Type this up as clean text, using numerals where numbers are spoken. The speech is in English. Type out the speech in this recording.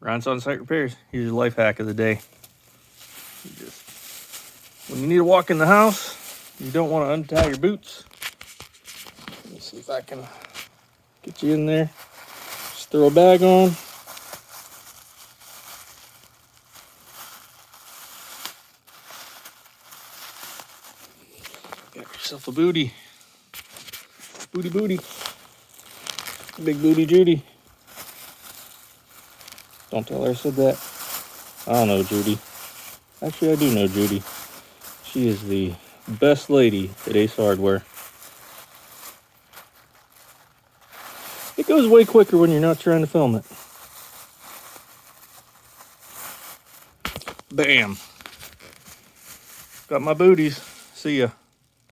Ron's On-Site Repairs. Here's your life hack of the day. When you need to walk in the house, you don't want to untie your boots. Let me see if I can get you in there. Just throw a bag on. Got yourself a booty. Booty. Big booty Judy. Don't tell her I said that. I don't know Judy. Actually, I do know Judy. She is the best lady at Ace Hardware. It goes way quicker when you're not trying to film it. Bam. Got my booties. See ya.